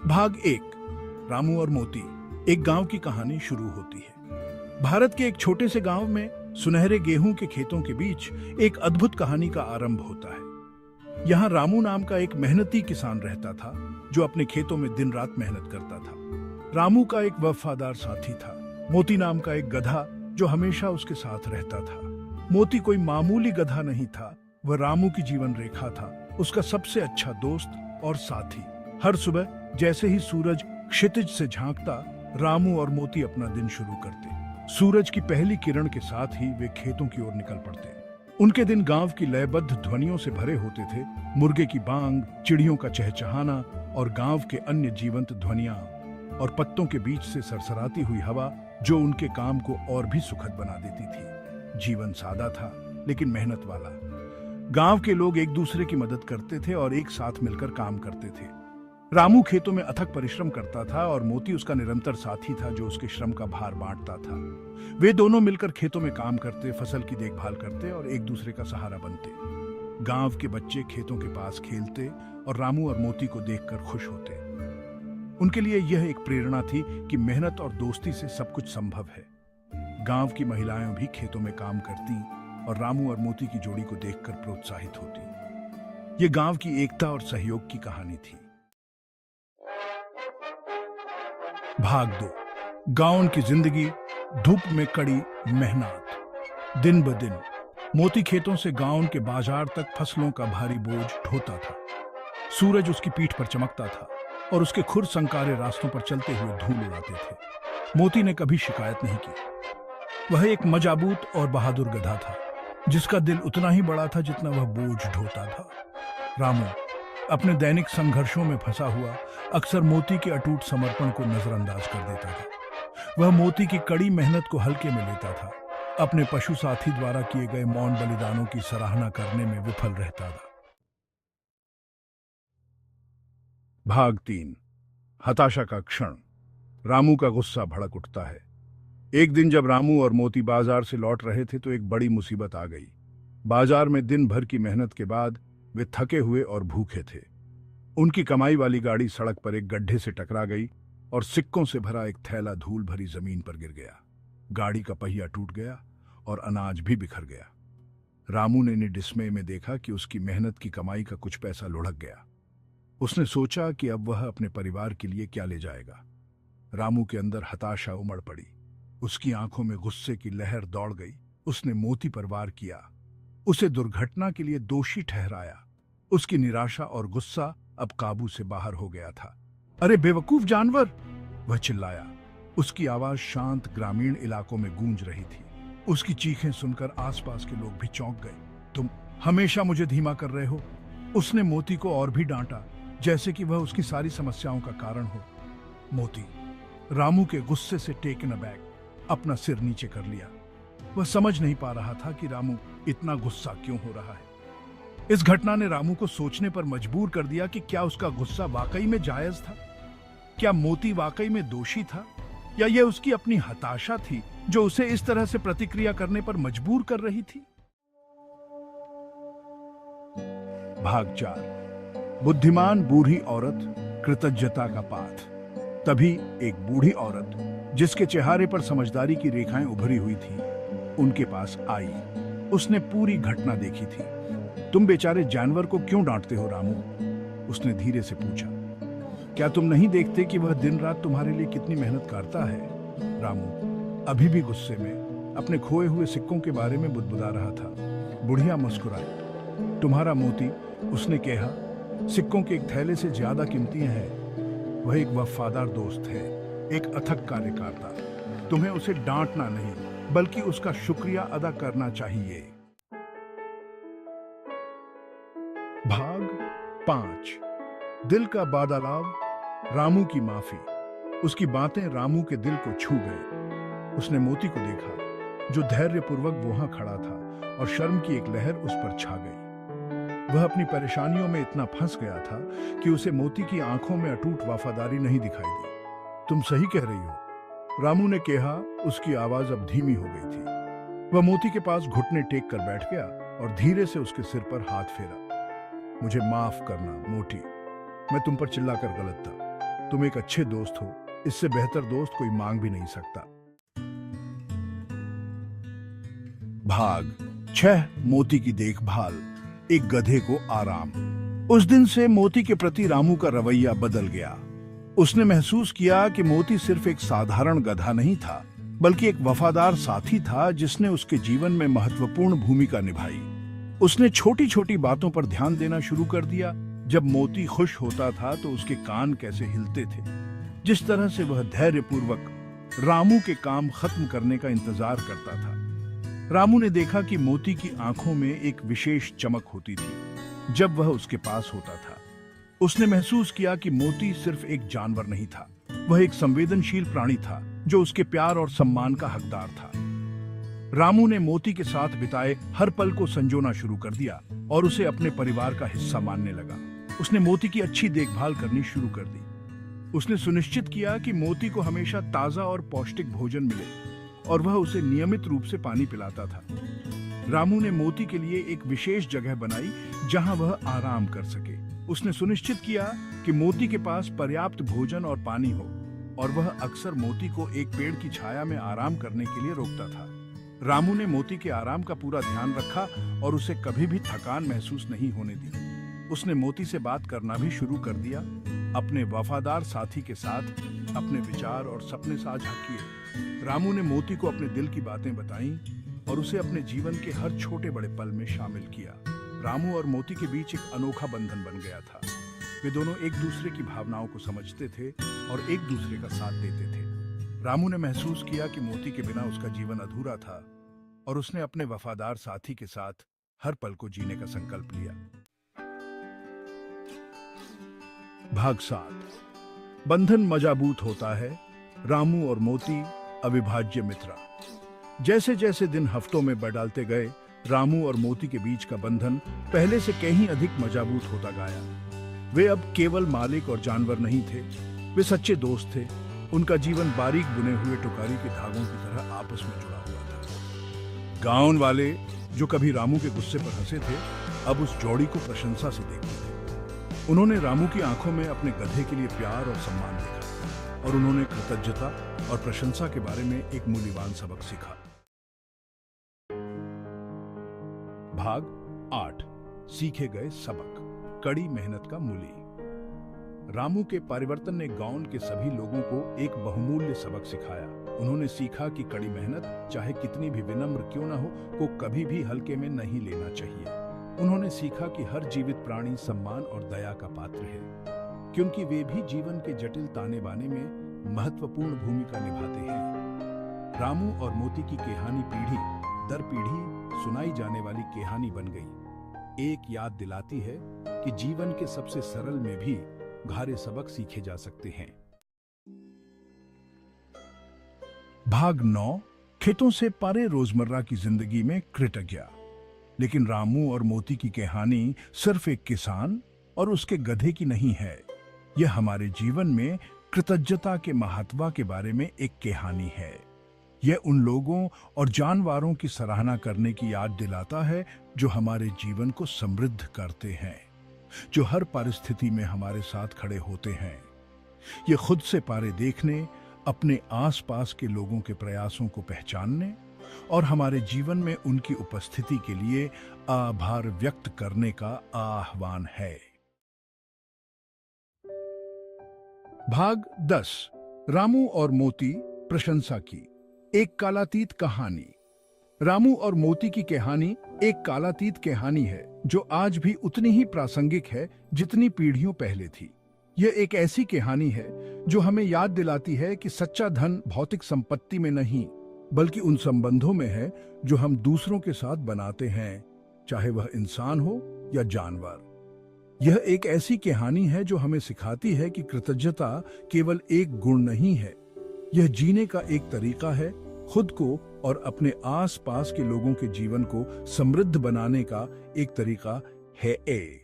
भाग एक। रामू और मोती। एक गांव की कहानी शुरू होती है। भारत के एक छोटे से गांव में सुनहरे गेहूं के खेतों के बीच एक अद्भुत कहानी का आरंभ होता है। यहाँ रामू नाम का एक मेहनती किसान रहता था जो अपने खेतों में दिन रात मेहनत करता था। रामू का एक वफादार साथी था, मोती नाम का एक गधा जो हमेशा उसके साथ रहता था। मोती कोई मामूली गधा नहीं था, वह रामू की जीवन रेखा था, उसका सबसे अच्छा दोस्त और साथी। हर सुबह जैसे ही सूरज क्षितिज से झांकता, रामू और मोती अपना दिन शुरू करते। सूरज की पहली किरण के साथ ही वे खेतों की ओर निकल पड़ते। उनके दिन गांव की लयबद्ध ध्वनियों से भरे होते थे। मुर्गे की बांग, चिड़ियों का चहचहाना और गांव के अन्य जीवंत ध्वनियां, और पत्तों के बीच से सरसराती हुई हवा जो उनके काम को और भी सुखद बना देती थी। जीवन सादा था लेकिन मेहनत वाला। गांव के लोग एक दूसरे की मदद करते थे और एक साथ मिलकर काम करते थे। रामू खेतों में अथक परिश्रम करता था और मोती उसका निरंतर साथी था जो उसके श्रम का भार बांटता था। वे दोनों मिलकर खेतों में काम करते, फसल की देखभाल करते और एक दूसरे का सहारा बनते। गांव के बच्चे खेतों के पास खेलते और रामू और मोती को देखकर खुश होते। उनके लिए यह एक प्रेरणा थी कि मेहनत और दोस्ती से सब कुछ संभव है। गांव की महिलाएं भी खेतों में काम करती और रामू और मोती की जोड़ी को देखकर प्रोत्साहित होती। यह गांव की एकता और सहयोग की कहानी थी। भाग 2। गांव की जिंदगी। धूप में कड़ी मेहनत। दिन ब दिन मोती खेतों से गांव के बाजार तक फसलों का भारी बोझ ढोता था। सूरज उसकी पीठ पर चमकता था और उसके खुर संकारे रास्तों पर चलते हुए धूल उड़ाते थे। मोती ने कभी शिकायत नहीं की। वह एक मजाबूत और बहादुर गधा था जिसका दिल उतना ही बड़ा था जितना वह बोझ ढोता था। रामू अपने दैनिक संघर्षों में फंसा हुआ अक्सर मोती के अटूट समर्पण को नजरअंदाज कर देता था। वह मोती की कड़ी मेहनत को हल्के में लेता था, अपने पशु साथी द्वारा किए गए मौन बलिदानों की सराहना करने में विफल रहता था। भाग 3। हताशा का क्षण। रामू का गुस्सा भड़क उठता है। एक दिन जब रामू और मोती बाजार से लौट रहे थे तो एक बड़ी मुसीबत आ गई। बाजार में दिन भर की मेहनत के बाद वे थके हुए और भूखे थे। उनकी कमाई वाली गाड़ी सड़क पर एक गड्ढे से टकरा गई और सिक्कों से भरा एक थैला धूल भरी जमीन पर गिर गया। गाड़ी का पहिया टूट गया और अनाज भी बिखर गया। रामू ने डिस्मय में देखा कि उसकी मेहनत की कमाई का कुछ पैसा लुढ़क गया। उसने सोचा कि अब वह अपने परिवार के लिए क्या ले जाएगा। रामू के अंदर हताशा उमड़ पड़ी। उसकी आंखों में गुस्से की लहर दौड़ गई। उसने मोती पर वार किया, उसे दुर्घटना के लिए दोषी ठहराया। उसकी निराशा और गुस्सा अब काबू से बाहर हो गया था। अरे बेवकूफ जानवर, वह चिल्लाया। उसकी आवाज शांत ग्रामीण इलाकों में गूंज रही थी। उसकी चीखें सुनकर आसपास के लोग भी चौंक गए। तुम हमेशा मुझे धीमा कर रहे हो। उसने मोती को और भी डांटा, जैसे कि वह उसकी सारी समस्याओं का कारण हो। मोती रामू के गुस्से से टेकन अबैक अपना सिर नीचे कर लिया। वह समझ नहीं पा रहा था कि रामू इतना गुस्सा क्यों हो रहा है। इस घटना ने रामू को सोचने पर मजबूर कर दिया कि क्या उसका गुस्सा वाकई में जायज था? क्या मोती वाकई में दोषी था, या यह उसकी अपनी हताशा थी जो उसे इस तरह से प्रतिक्रिया करने पर मजबूर कर रही थी? भाग 4। बुद्धिमान बूढ़ी औरत, कृतज्ञता का पाठ। तभी एक बूढ़ी औरत जिसके चेहरे पर समझदारी की रेखाएं उभरी हुई थी, उनके पास आई। उसने पूरी घटना देखी थी। तुम बेचारे जानवर को क्यों डांटते हो रामू? उसने धीरे से पूछा। क्या तुम नहीं देखते कि वह दिन रात तुम्हारे लिए कितनी मेहनत करता है? रामू अभी भी गुस्से में अपने खोए हुए सिक्कों के बारे में बुदबुदा रहा था। बुढ़िया मुस्कुराई। तुम्हारा मोती, उसने कहा, सिक्कों के एक थैले से ज्यादा कीमती है। वह एक वफादार दोस्त है, एक अथक कार्यकर्ता। तुम्हें उसे डांटना नहीं बल्कि उसका शुक्रिया अदा करना चाहिए। भाग 5। दिल का बादलाव। रामू की माफी। उसकी बातें रामू के दिल को छू गई। उसने मोती को देखा जो धैर्यपूर्वक वहां खड़ा था और शर्म की एक लहर उस पर छा गई। वह अपनी परेशानियों में इतना फंस गया था कि उसे मोती की आंखों में अटूट वफादारी नहीं दिखाई दी। तुम सही कह रही हो, रामू ने कहा। उसकी आवाज अब धीमी हो गई थी। वह मोती के पास घुटने टेक कर बैठ गया और धीरे से उसके सिर पर हाथ फेरा। मुझे माफ करना मोटी, मैं तुम पर चिल्लाकर गलत था। तुम एक अच्छे दोस्त हो, इससे बेहतर दोस्त कोई मांग भी नहीं सकता। भाग 6 मोती की देखभाल, एक गधे को आराम। उस दिन से मोती के प्रति रामू का रवैया बदल गया। उसने महसूस किया कि मोती सिर्फ एक साधारण गधा नहीं था, बल्कि एक वफादार साथी था जिसने उसके जीवन में महत्वपूर्ण भूमिका निभाई। उसने छोटी छोटी बातों पर ध्यान देना शुरू कर दिया। जब मोती खुश होता था तो उसके कान कैसे हिलते थे, जिस तरह से वह धैर्यपूर्वक रामू के काम खत्म करने का इंतजार करता था। रामू ने देखा कि मोती की आंखों में एक विशेष चमक होती थी जब वह उसके पास होता था। उसने महसूस किया कि मोती सिर्फ एक जानवर नहीं था, वह एक संवेदनशील प्राणी था जो उसके प्यार और सम्मान का हकदार था। रामू ने मोती के साथ बिताए हर पल को संजोना शुरू कर दिया और उसे अपने परिवार का हिस्सा मानने लगा। उसने मोती की अच्छी देखभाल करनी शुरू कर दी। उसने सुनिश्चित किया कि मोती को हमेशा ताजा और पौष्टिक भोजन मिले और वह उसे नियमित रूप से पानी पिलाता था। रामू ने मोती के लिए एक विशेष जगह बनाई जहां वह आराम कर सके। उसने सुनिश्चित किया कि मोती के पास पर्याप्त भोजन और पानी हो और वह अक्सर मोती को एक पेड़ की छाया में आराम करने के लिए रोकता था। रामू ने मोती के आराम का पूरा ध्यान रखा और उसे कभी भी थकान महसूस नहीं होने दी। उसने मोती से बात करना भी शुरू कर दिया। अपने वफादार साथी के साथ अपने विचार और सपने साझा किए। रामू ने मोती को अपने दिल की बातें बताईं और उसे अपने जीवन के हर छोटे बड़े पल में शामिल किया। रामू और मोती के बीच एक अनोखा बंधन बन गया था। वे दोनों एक दूसरे की भावनाओं को समझते थे और एक दूसरे का साथ देते थे। रामू ने महसूस किया कि मोती के बिना उसका जीवन अधूरा था और उसने अपने वफादार साथी के साथ हर पल को जीने का संकल्प लिया। भाग 7, बंधन मजबूत होता है। रामू और मोती अविभाज्य मित्र। जैसे जैसे दिन हफ्तों में बढ़ते गए, रामू और मोती के बीच का बंधन पहले से कहीं अधिक मजबूत होता गया। वे अब केवल मालिक और जानवर नहीं थे, वे सच्चे दोस्त थे। उनका जीवन बारीक बुने हुए टुकारी के धागों की तरह आपस में जुड़ा हुआ था। गांव वाले जो कभी रामू के गुस्से पर हंसे थे, अब उस जोड़ी को प्रशंसा से देखते थे। उन्होंने रामू की आंखों में अपने गधे के लिए प्यार और सम्मान देखा और उन्होंने कृतज्ञता और प्रशंसा के बारे में एक मूल्यवान सबक सीखा। भाग 8, सीखे गए सबक, कड़ी मेहनत का मूल्य। रामू के परिवर्तन ने गांव के सभी लोगों को एक बहुमूल्य सबक सिखाया। उन्होंने सीखा कि कड़ी मेहनत, चाहे कितनी भी विनम्र क्यों न हो, को कभी भी हल्के में नहीं लेना चाहिए। उन्होंने सीखा कि हर जीवित प्राणी सम्मान और दया का पात्र है, क्योंकि वे भी जीवन के जटिल ताने बाने में महत्वपूर्ण भूमिका निभाते हैं। रामू और मोती की कहानी पीढ़ी दर पीढ़ी सुनाई जाने वाली कहानी बन गई। एक याद दिलाती है कि जीवन के सबसे सरल में भी गहरे सबक सीखे जा सकते हैं। भाग 9, खेतों से परे रोजमर्रा की जिंदगी में कृतज्ञ। लेकिन रामू और मोती की कहानी सिर्फ एक किसान और उसके गधे की नहीं है। यह हमारे जीवन में कृतज्ञता के महत्व के बारे में एक कहानी है। यह उन लोगों और जानवरों की सराहना करने की याद दिलाता है जो हमारे जीवन को समृद्ध करते हैं, जो हर परिस्थिति में हमारे साथ खड़े होते हैं। यह खुद से पारे देखने, अपने आसपास के लोगों के प्रयासों को पहचानने और हमारे जीवन में उनकी उपस्थिति के लिए आभार व्यक्त करने का आह्वान है। भाग 10, रामू और मोती प्रशंसा की, एक कालातीत कहानी। रामू और मोती की कहानी एक कालातीत कहानी है जो आज भी उतनी ही प्रासंगिक है जितनी पीढ़ियों पहले थी। यह एक ऐसी कहानी है जो हमें याद दिलाती है कि सच्चा धन भौतिक संपत्ति में नहीं, बल्कि उन संबंधों में है जो हम दूसरों के साथ बनाते हैं, चाहे वह इंसान हो या जानवर। यह एक ऐसी कहानी है जो हमें सिखाती है कि कृतज्ञता केवल एक गुण नहीं है, यह जीने का एक तरीका है, खुद को और अपने आसपास के लोगों के जीवन को समृद्ध बनाने का एक तरीका है।